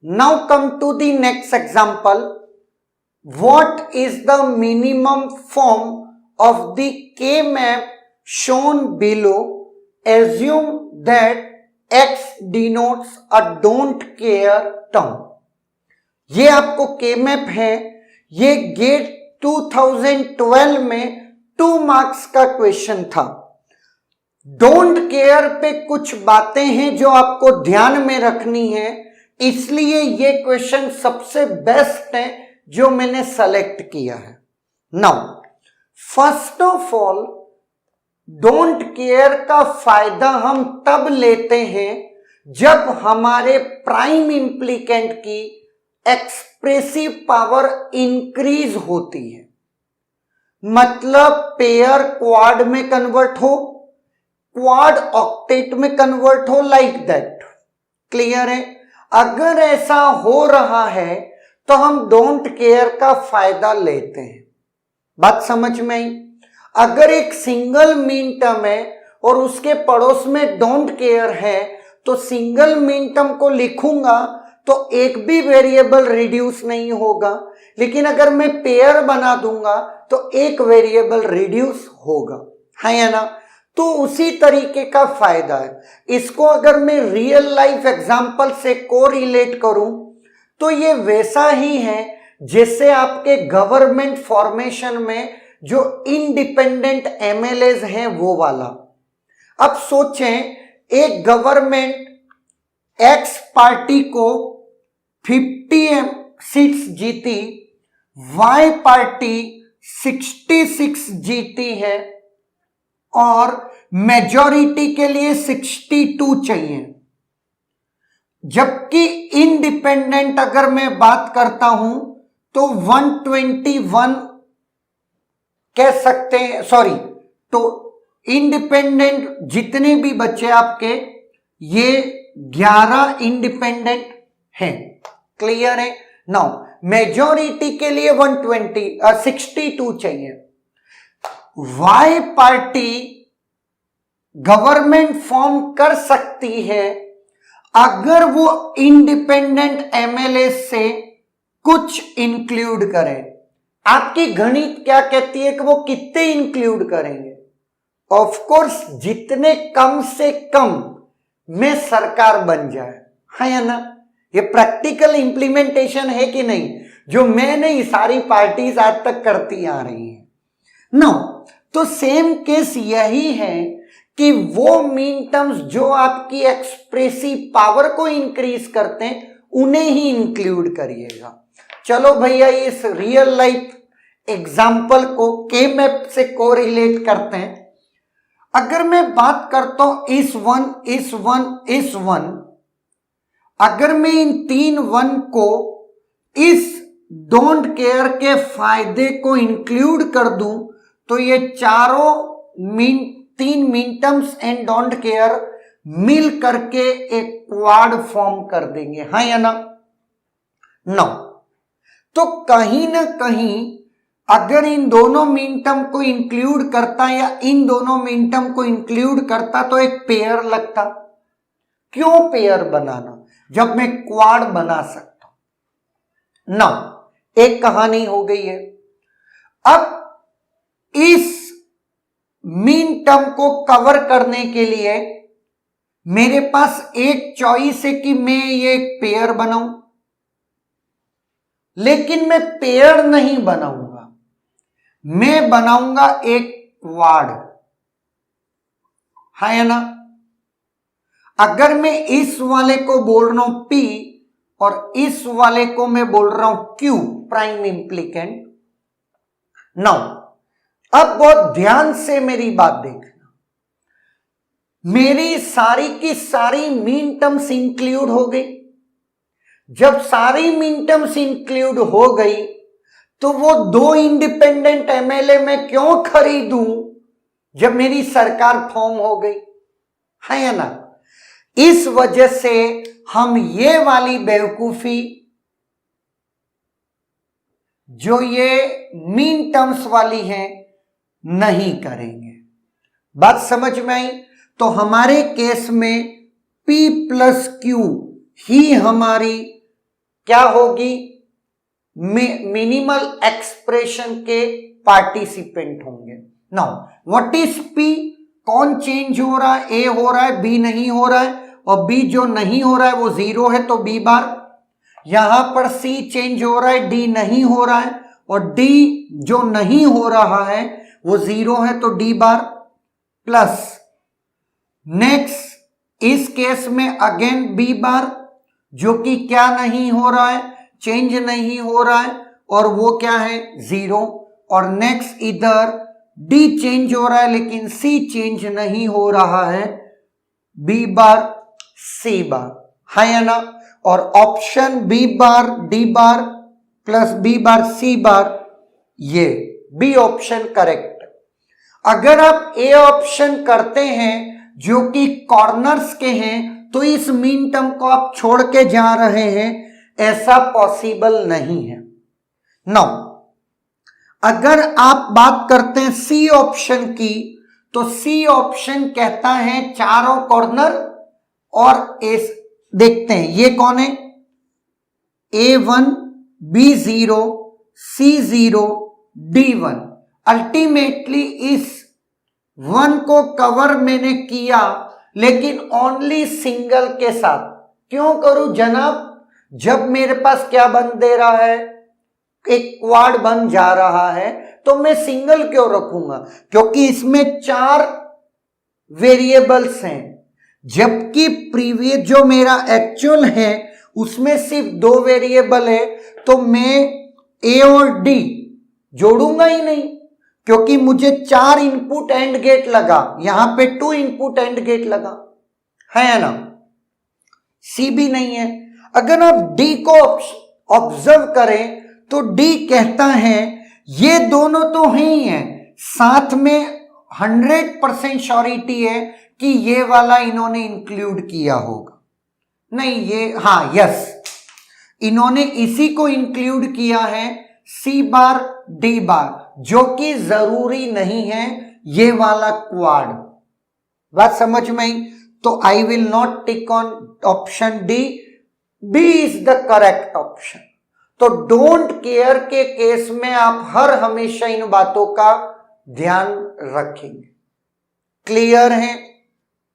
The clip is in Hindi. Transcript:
Now come to the next example. What is the minimum form of the K-map shown below? Assume that X denotes a don't care term. ये आपको K-map है, ये गेट 2012 में 2 मार्क्स का क्वेश्चन था। डोंट केयर पे कुछ बातें हैं जो आपको ध्यान में रखनी है, इसलिए ये क्वेश्चन सबसे बेस्ट है जो मैंने सेलेक्ट किया है। Now first of all, don't care का फायदा हम तब लेते हैं जब हमारे प्राइम इंप्लीकेंट की एक्सप्रेसिव पावर इंक्रीज होती है, मतलब पेयर क्वाड में कन्वर्ट हो, क्वाड ऑक्टेट में कन्वर्ट हो, लाइक दैट। क्लियर है? अगर ऐसा हो रहा है तो हम डोंट केयर का फायदा लेते हैं। बात समझ में आई? अगर एक सिंगल मीन टर्म है और उसके पड़ोस में डोंट केयर है तो सिंगल मीन टर्म को लिखूंगा तो एक भी वेरिएबल रिड्यूस नहीं होगा, लेकिन अगर मैं पेयर बना दूंगा तो एक वेरिएबल रिड्यूस होगा, है या ना? तो उसी तरीके का फायदा है। इसको अगर मैं रियल लाइफ एग्जांपल से कोरिलेट करूं तो ये वैसा ही है जैसे आपके गवर्नमेंट फॉर्मेशन में जो इंडिपेंडेंट एमएलएज हैं वो वाला। अब सोचें, एक गवर्नमेंट एक्स पार्टी को 50 सीट्स जीती, वाई पार्टी 66 जीती है और मेजॉरिटी के लिए 62 चाहिए, जबकि इंडिपेंडेंट अगर मैं बात करता हूं तो 121 कह सकते हैं, सॉरी, तो इंडिपेंडेंट जितने भी बचे आपके, ये 11 इंडिपेंडेंट हैं। क्लियर है? नाउ मेजॉरिटी के लिए 62 चाहिए। वाई पार्टी गवर्नमेंट फॉर्म कर सकती है अगर वो इंडिपेंडेंट एमएलए से कुछ इंक्लूड करे। आपकी गणित क्या कहती है कि वो कितने इंक्लूड करेंगे? ऑफ कोर्स जितने कम से कम में सरकार बन जाए, है या ना? ये प्रैक्टिकल इंप्लीमेंटेशन है कि नहीं, जो मैं नहीं सारी पार्टीज आज तक करती आ रही हैं। नो, तो सेम केस यही है कि वो मीन टर्म्स जो आपकी एक्सप्रेसिव पावर को इंक्रीज करते हैं उन्हें ही इंक्लूड करिएगा। चलो भैया, इस रियल लाइफ एग्जाम्पल को के मैप से कोरिलेट करते हैं। अगर मैं बात करता हूं इस वन, अगर मैं इन 3 1 को इस डोंट केयर के फायदे को इंक्लूड कर दूं तो ये चारों 3 minterms and don't care मिल करके एक क्वाड फॉर्म कर देंगे, हाँ या ना? नो, तो कहीं ना कहीं अगर इन दोनों मीन टर्म को इंक्लूड करता या इन दोनों मीन टर्म को इंक्लूड करता तो एक पेयर लगता। क्यों पेयर बनाना जब मैं क्वाड बना सकता हूं? ना, एक कहानी हो गई है। अब इस मीन टर्म को कवर करने के लिए मेरे पास एक चॉइस है कि मैं ये एक पेयर बनाऊं, लेकिन मैं पेयर नहीं बनाऊंगा, मैं बनाऊंगा एक क्वाड, है ना? अगर मैं इस वाले को बोल रहा हूं P और इस वाले को मैं बोल रहा हूं Q, प्राइम इंप्लीकेंट। नाउ अब बहुत ध्यान से मेरी बात देखना, मेरी सारी की सारी मीन टर्म्स इंक्लूड हो गई। जब सारी मीन टर्म्स इंक्लूड हो गई तो वो 2 इंडिपेंडेंट एमएलए मैं क्यों खरीदूं जब मेरी सरकार फॉर्म हो गई, है या ना? इस वजह से हम ये वाली बेवकूफी जो ये मीन टर्म्स वाली है नहीं करेंगे। बात समझ में आई? तो हमारे केस में P प्लस Q ही हमारी क्या होगी, मिनिमल एक्सप्रेशन के पार्टिसिपेंट होंगे। नाउ व्हाट इज पी, कौन चेंज हो रहा है, ए हो रहा है, बी नहीं हो रहा है, और बी जो नहीं हो रहा है वो 0 है तो बी बार। यहां पर सी चेंज हो रहा है, डी नहीं हो रहा है, और डी जो नहीं हो रहा है वो 0 है तो डी बार प्लस। नेक्स्ट इस केस में अगेन बी बार, जो कि क्या नहीं हो रहा है, चेंज नहीं हो रहा है, और वो क्या है 0। और नेक्स्ट इधर डी चेंज हो रहा है लेकिन सी चेंज नहीं हो रहा है, बी बार सी बार है या ना। और option B bar D bar plus B bar C bar, ये बी ऑप्शन करेक्ट। अगर आप ए ऑप्शन करते हैं जो कि कॉर्नर्स के हैं तो इस मीन टर्म को आप छोड़ के जा रहे हैं, ऐसा पॉसिबल नहीं है। नाउ अगर आप बात करते हैं सी ऑप्शन की, तो सी ऑप्शन कहता है चारों कॉर्नर, और इस देखते हैं ये कौन है, A1 B0 C0 D1। Ultimately इस 1 को कवर मैंने किया लेकिन ओनली सिंगल के साथ। क्यों करूं जनाब, जब मेरे पास क्या बन दे रहा है, एक क्वाड बन जा रहा है, तो मैं सिंगल क्यों रखूंगा, क्योंकि इसमें 4 वेरिएबल्स हैं, जबकि प्रीवियस जो मेरा एक्चुअल है उसमें सिर्फ 2 वेरिएबल है, तो मैं ए और डी जोड़ूंगा ही नहीं, क्योंकि मुझे 4 इनपुट एंड गेट लगा, यहां पे 2 इनपुट एंड गेट लगा है ना। सी भी नहीं है। अगर आप डी को ऑब्जर्व करें तो डी कहता है ये दोनों तो ही हैं, साथ में 100% श्योरिटी है कि ये वाला इन्होंने इंक्लूड किया होगा। नहीं ये, हाँ यस, इन्होंने इसी को इंक्लूड किया है, सी बार डी बार, जो कि जरूरी नहीं है ये वाला क्वाड। बात समझ में आई? तो I will not tick on option D, B is the correct option. तो डोंट केयर के केस में आप हर हमेशा इन बातों का ध्यान रखेंगे। क्लियर है?